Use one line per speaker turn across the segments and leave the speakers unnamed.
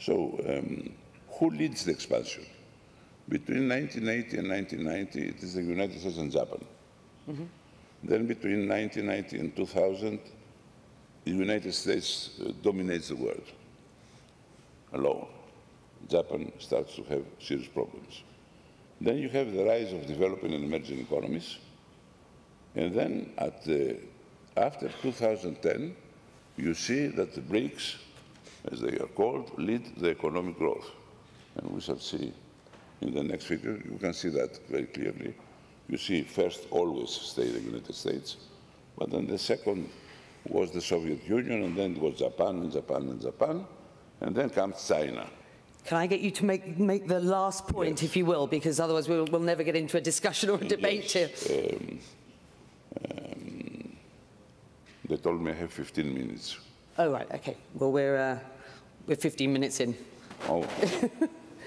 So who leads the expansion? Between 1980 and 1990, it is the United States and Japan. Mm-hmm. Then between 1990 and 2000, the United States dominates the world alone. Japan starts to have serious problems. Then you have the rise of developing and emerging economies. And then after 2010, you see that the BRICS, as they are called, lead the economic growth. And we shall see in the next figure, you can see that very clearly. You see first always stay the United States, but then the second was the Soviet Union, and then it was Japan and Japan and Japan, and then comes China.
Can I get you to make the last point, yes, if you will, because otherwise we'll never get into a discussion or a debate
yes.
here.
They told me I have 15 minutes.
Oh, right, okay. Well, we're 15 minutes in.
Oh,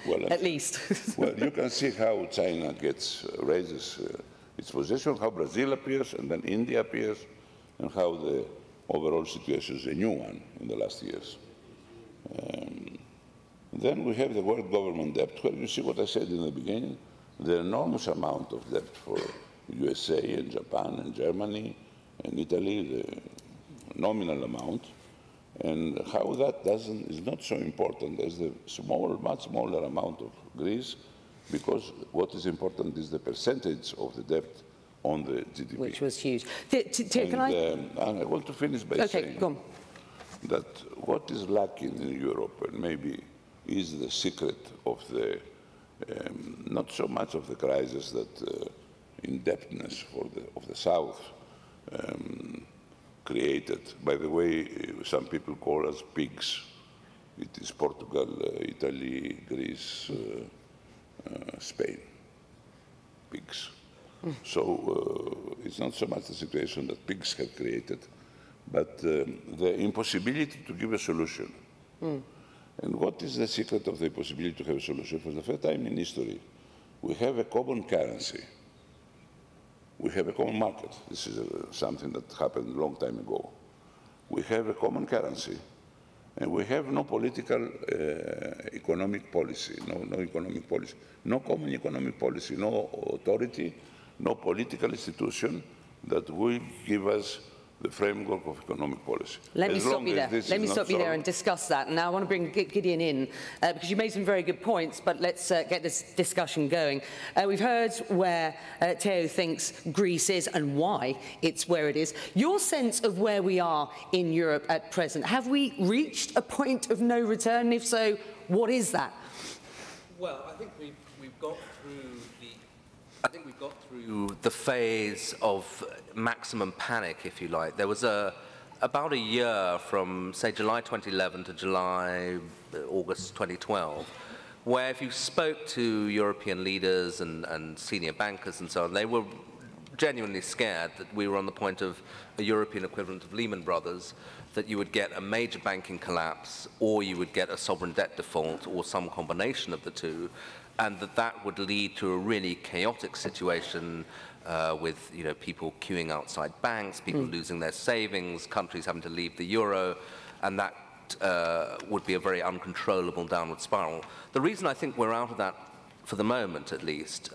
well,
at least.
Well, you can see how China raises its position, how Brazil appears, and then India appears, and how the overall situation is a new one in the last years. Then we have the world government debt, where you see what I said in the beginning, the enormous amount of debt for USA and Japan and Germany and Italy, the nominal amount, and how that is not so important as the much smaller amount of Greece, because what is important is the percentage of the debt on the GDP.
Which was huge.
I want to finish by saying that what is lacking in Europe, and maybe is the secret of the, not so much of the crisis that indebtedness of the South created. By the way, some people call us pigs. It is Portugal, Italy, Greece, Spain, pigs. So it's not so much the situation that pigs have created, but the impossibility to give a solution. And what is the secret of the impossibility to have a solution? For the first time in history, we have a common currency. We have a common market. This is something that happened a long time ago. We have a common currency, and we have no political economic policy, no economic policy, no common economic policy, no authority, no political institution that will give us the framework of economic policy.
Let me stop you there. Let me stop you there and discuss that. Now I want to bring Gideon in because you made some very good points, but let's get this discussion going. We've heard where Theo thinks Greece is and why it's where it is. Your sense of where we are in Europe at present, have we reached a point of no return? And if so, what is that?
Well, I think we've got through the phase of maximum panic, if you like. There was about a year from, say, July 2011 to August 2012, where if you spoke to European leaders and senior bankers and so on, they were genuinely scared that we were on the point of a European equivalent of Lehman Brothers, that you would get a major banking collapse, or you would get a sovereign debt default, or some combination of the two, and that would lead to a really chaotic situation with people queuing outside banks, people losing their savings, countries having to leave the euro, and that would be a very uncontrollable downward spiral. The reason I think we're out of that, for the moment at least,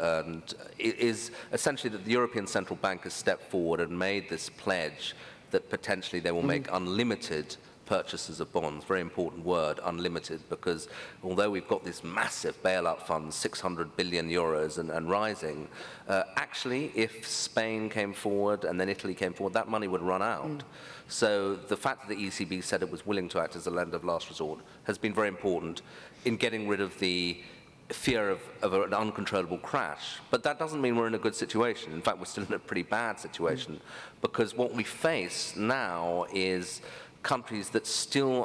is essentially that the European Central Bank has stepped forward and made this pledge that potentially they will make unlimited purchases of bonds. Very important word, unlimited, because although we've got this massive bailout fund, 600 billion euros and rising, actually if Spain came forward and then Italy came forward, that money would run out. So the fact that the ECB said it was willing to act as a lender of last resort has been very important in getting rid of the fear of an uncontrollable crash. But that doesn't mean we're in a good situation. In fact, we're still in a pretty bad situation, because what we face now is countries that still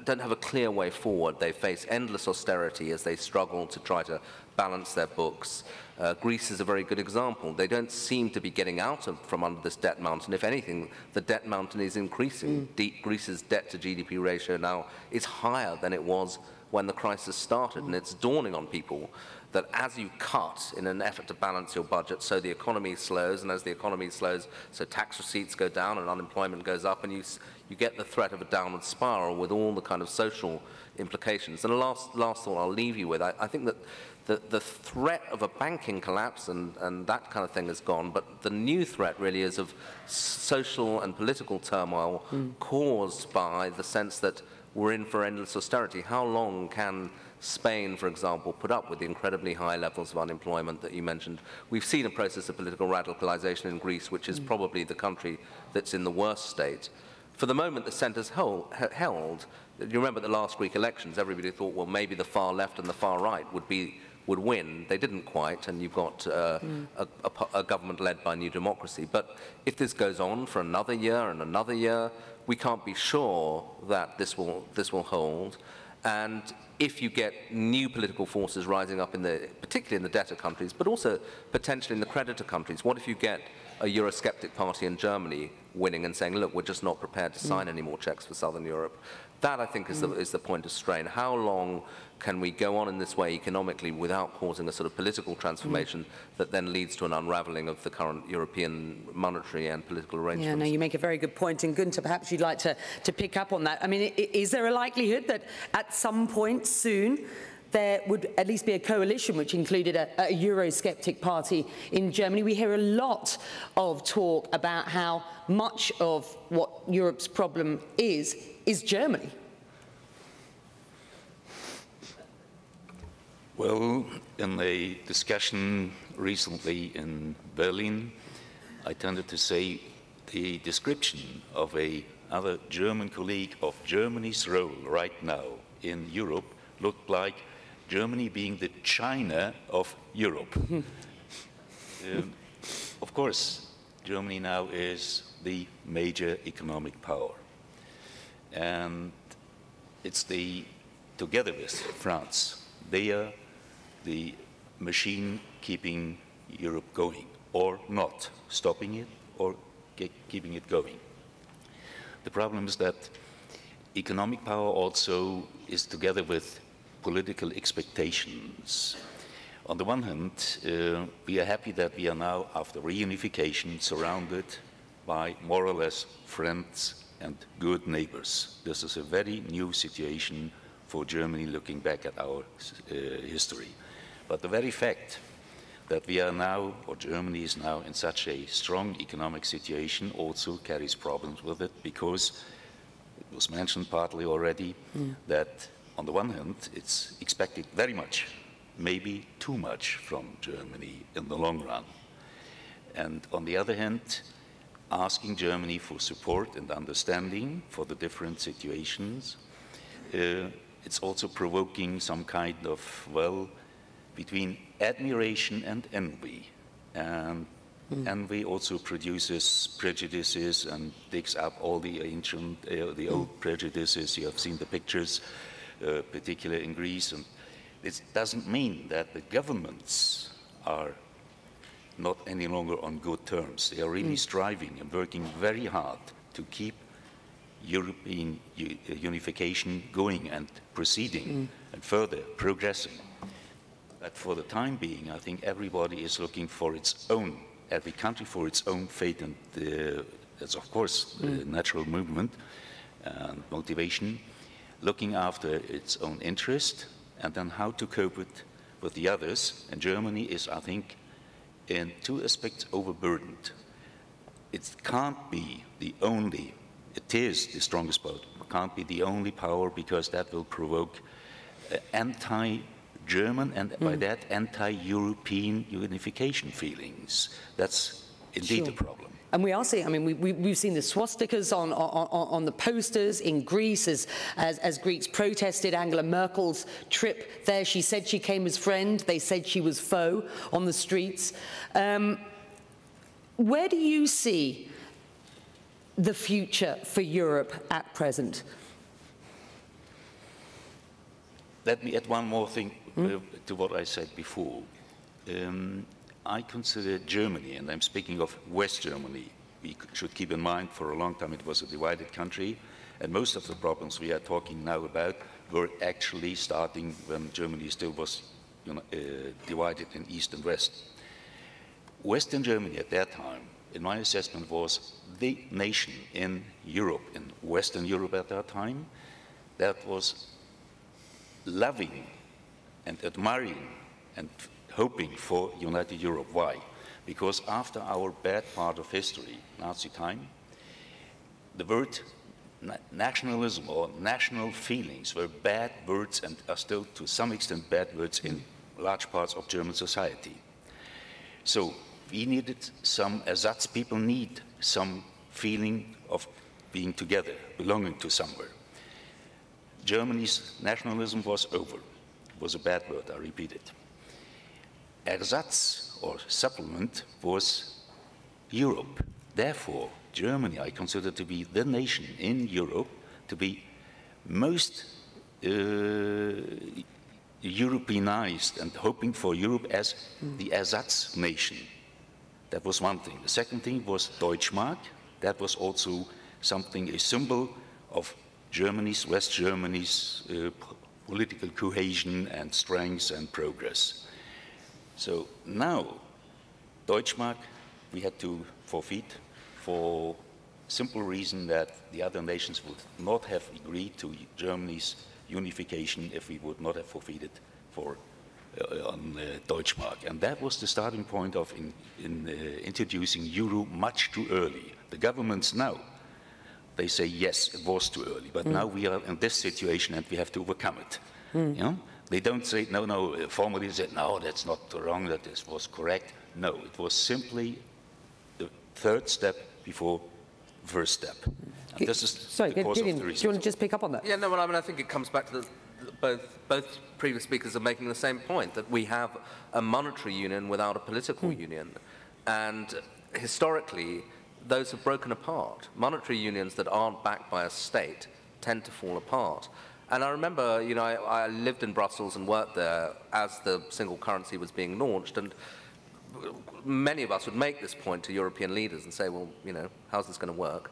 don't have a clear way forward. They face endless austerity as they struggle to try to balance their books. Greece is a very good example. They don't seem to be getting out from under this debt mountain. If anything, the debt mountain is increasing. Greece's debt to GDP ratio now is higher than it was when the crisis started, and it's dawning on people that as you cut in an effort to balance your budget, so the economy slows, and as the economy slows, so tax receipts go down and unemployment goes up, and you get the threat of a downward spiral with all the kind of social implications. And the last thought I'll leave you with, I think that the threat of a banking collapse and that kind of thing is gone, but the new threat really is of social and political turmoil caused by the sense that we're in for endless austerity. How long can Spain, for example, put up with the incredibly high levels of unemployment that you mentioned? We've seen a process of political radicalization in Greece, which is probably the country that's in the worst state. For the moment, the centre's held. You remember the last Greek elections, everybody thought, well, maybe the far left and the far right would win. They didn't quite, and you've got a government led by New Democracy. But if this goes on for another year and another year, we can't be sure that this will hold. And if you get new political forces rising up, particularly in the debtor countries, but also potentially in the creditor countries, what if you get a Eurosceptic party in Germany winning and saying, look, we're just not prepared to sign any more checks for Southern Europe? That, I think, is the point of strain. How long can we go on in this way economically without causing a sort of political transformation that then leads to an unraveling of the current European monetary and political arrangements?
Yeah, no, you make a very good point. And Gunther, perhaps you'd like to pick up on that. I mean, is there a likelihood that at some point soon there would at least be a coalition which included a Eurosceptic party in Germany? We hear a lot of talk about how much of what Europe's problem is Germany.
Well, in a discussion recently in Berlin, I tended to say the description of another German colleague of Germany's role right now in Europe looked like Germany being the China of Europe. Of course, Germany now is the major economic power. And it's together with France, they are the machine keeping Europe going, or not, stopping it or keeping it going. The problem is that economic power also is together with political expectations. On the one hand, we are happy that we are now, after reunification, surrounded by more or less friends and good neighbors. This is a very new situation for Germany looking back at our history. But the very fact that we are now, or Germany is now, in such a strong economic situation also carries problems with it, because it was mentioned partly already that on the one hand it's expected very much, maybe too much from Germany in the long run. And on the other hand, asking Germany for support and understanding for the different situations, it's also provoking some kind of, well, between admiration and envy. And envy also produces prejudices and digs up all the ancient, the old prejudices. You have seen the pictures, particularly in Greece. And it doesn't mean that the governments are not any longer on good terms. They are really striving and working very hard to keep European unification going and proceeding and further progressing. But for the time being, I think everybody is looking for its own, every country for its own fate, and that's of course the natural movement and motivation, looking after its own interest and then how to cope with the others. And Germany is, I think, in two aspects overburdened. It can't be the only, it is the strongest power, it can't be the only power, because that will provoke anti-German and by that anti-European unification feelings. That's indeed the problem.
And we are seeing, I mean, we've seen the swastikas on the posters in Greece as Greeks protested Angela Merkel's trip there. She said she came as friend. They said she was foe on the streets. Where do you see the future for Europe at present?
let me add one more thing to what I said before. I consider Germany, and I'm speaking of West Germany, we should keep in mind for a long time it was a divided country, and most of the problems we are talking now about were actually starting when Germany still was divided in East and West. Western Germany at that time, in my assessment, was the nation in Europe, in Western Europe at that time, that was loving and admiring and hoping for united Europe. Why? Because after our bad part of history, Nazi time, the word nationalism or national feelings were bad words and are still to some extent bad words in large parts of German society. So we needed some ersatz. People need some feeling of being together, belonging to somewhere. Germany's nationalism was over. It was a bad word, I repeat it. Ersatz or supplement was Europe. Therefore, Germany I consider to be the nation in Europe to be most Europeanized and hoping for Europe as the ersatz nation. That was one thing. The second thing was Deutschmark. That was also something, a symbol of Germany's, West Germany's political cohesion and strength and progress. So now, Deutschmark, we had to forfeit for simple reason that the other nations would not have agreed to Germany's unification if we would not have forfeited for on Deutschmark. And that was the starting point of introducing Euro much too early. The governments now, they say, yes, it was too early, but now we are in this situation and we have to overcome it. You know? They don't say, no, no, formally they said, no, that's not wrong, that this was correct. No, it was simply the third step before the first step. And this is
Sorry,
the cause of the
do
reason.
you want to just pick up on that?
Yeah, no, well, I mean, I think it comes back to both previous speakers are making the same point, that we have a monetary union without a political union. And historically, those have broken apart. Monetary unions that aren't backed by a state tend to fall apart. And I remember, you know, I lived in Brussels and worked there as the single currency was being launched, and many of us would make this point to European leaders and say, well, you know, how's this going to work?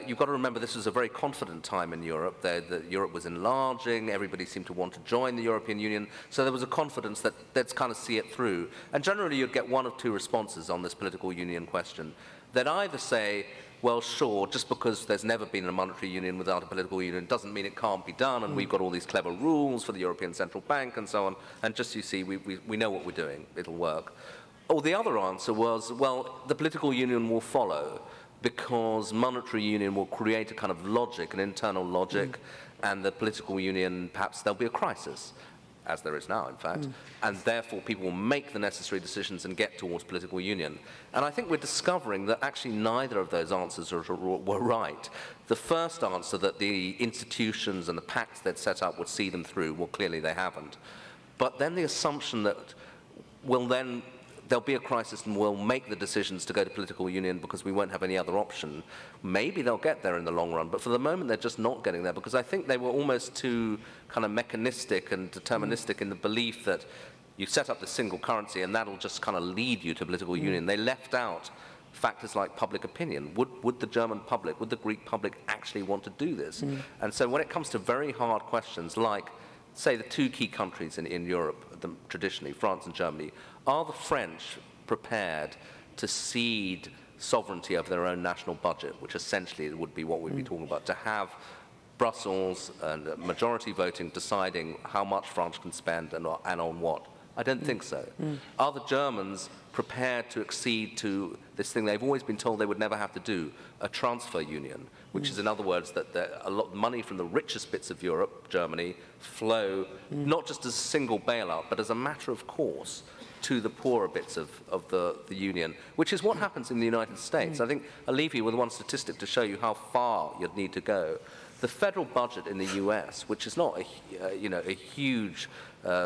You've got to remember this was a very confident time in Europe. Europe was enlarging, everybody seemed to want to join the European Union, so there was a confidence that let's kind of see it through. And generally you'd get one of two responses on this political union question. They'd either say, well, sure, just because there's never been a monetary union without a political union doesn't mean it can't be done, and we've got all these clever rules for the European Central Bank and so on, and just you see, we know what we're doing, it'll work. Or the other answer was, well, the political union will follow, because monetary union will create a kind of logic, an internal logic, and the political union, perhaps there'll be a crisis, as there is now, in fact, and therefore people will make the necessary decisions and get towards political union. And I think we're discovering that actually neither of those answers were right. The first answer, that the institutions and the pacts they'd set up would see them through, well, clearly they haven't. But then the assumption that, well, then there'll be a crisis and we'll make the decisions to go to political union because we won't have any other option. Maybe they'll get there in the long run, but for the moment they're just not getting there, because I think they were almost too kind of mechanistic and deterministic in the belief that you set up this single currency and that'll just kind of lead you to political union. They left out factors like public opinion. Would the German public, would the Greek public actually want to do this? And so when it comes to very hard questions like, say, the two key countries in Europe, traditionally, France and Germany, are the French prepared to cede sovereignty over their own national budget, which essentially would be what we'd be talking about, to have Brussels and majority voting deciding how much France can spend and on what? I don't think so. Are the Germans prepared to accede to this thing they've always been told they would never have to do, a transfer union, which is, in other words, that a lot of money from the richest bits of Europe, Germany, flow not just as a single bailout, but as a matter of course to the poorer bits of the Union, which is what happens in the United States. I think I'll leave you with one statistic to show you how far you'd need to go. The federal budget in the US, which is not a huge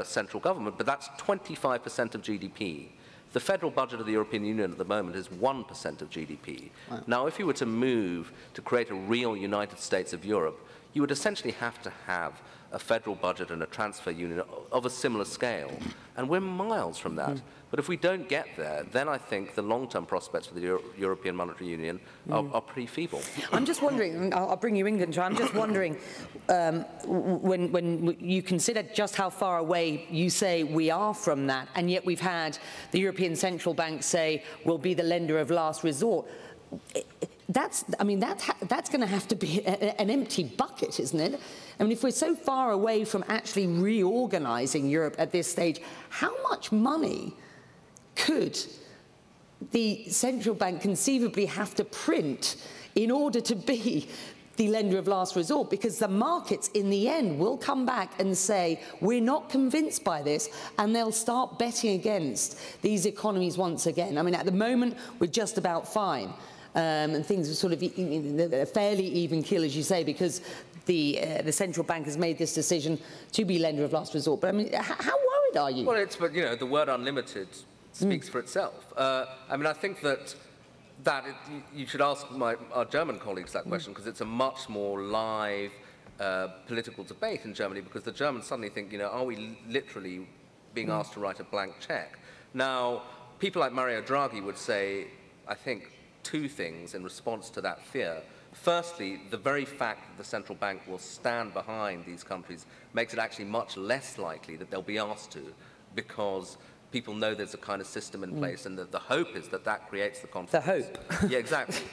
central government, but that's 25% of GDP. The federal budget of the European Union at the moment is 1% of GDP. Wow. Now, if you were to move to create a real United States of Europe, you would essentially have to have a federal budget and a transfer union of a similar scale, and we're miles from that. But if we don't get there, then I think the long-term prospects for the European Monetary Union are pretty feeble.
I'm just wondering, I'll bring you in, Günther, I'm just wondering, when you consider just how far away you say we are from that, and yet we've had the European Central Bank say we'll be the lender of last resort, that's going to have to be an empty bucket, isn't it? I mean, if we're so far away from actually reorganizing Europe at this stage, how much money could the central bank conceivably have to print in order to be the lender of last resort? Because the markets, in the end, will come back and say, we're not convinced by this, and they'll start betting against these economies once again. I mean, at the moment, we're just about fine. And things are sort of a fairly even keel, as you say, because the central bank has made this decision to be lender of last resort. But I mean, how worried are you?
Well, but you know, the word unlimited speaks for itself. I mean, I think that you should ask our German colleagues that question, because it's a much more live political debate in Germany, because the Germans suddenly think, you know, are we literally being asked to write a blank check? Now, people like Mario Draghi would say, I think, two things in response to that fear. Firstly, the very fact that the central bank will stand behind these countries makes it actually much less likely that they'll be asked to, because people know there's a kind of system in place, and the hope is that that creates the confidence.
The hope.
Yeah, exactly.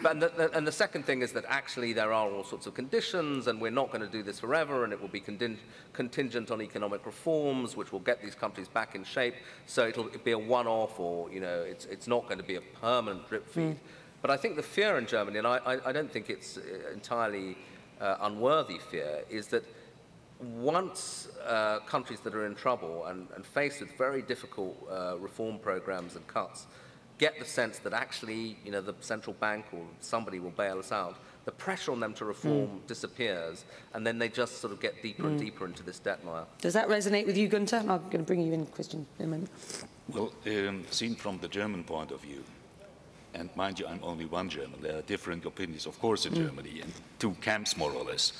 And the second thing is that actually there are all sorts of conditions, and we're not going to do this forever, and it will be contingent on economic reforms, which will get these countries back in shape. So it'll be a one-off, or, you know, it's not going to be a permanent drip feed. But I think the fear in Germany, and I don't think it's entirely unworthy fear, is that once countries that are in trouble and faced with very difficult reform programs and cuts get the sense that actually, you know, the central bank or somebody will bail us out, the pressure on them to reform disappears, and then they just sort of get deeper and deeper into this debt mire.
Does that resonate with you, Günther? I'm going to bring you in, Christian, in a moment.
Well, seen from the German point of view, and mind you, I'm only one German. There are different opinions, of course, in Germany, and two camps, more or less.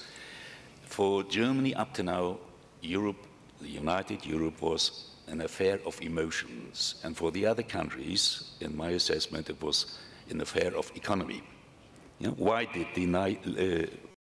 For Germany, up to now, Europe, the United Europe, was an affair of emotions. And for the other countries, in my assessment, it was an affair of economy. You know, why did the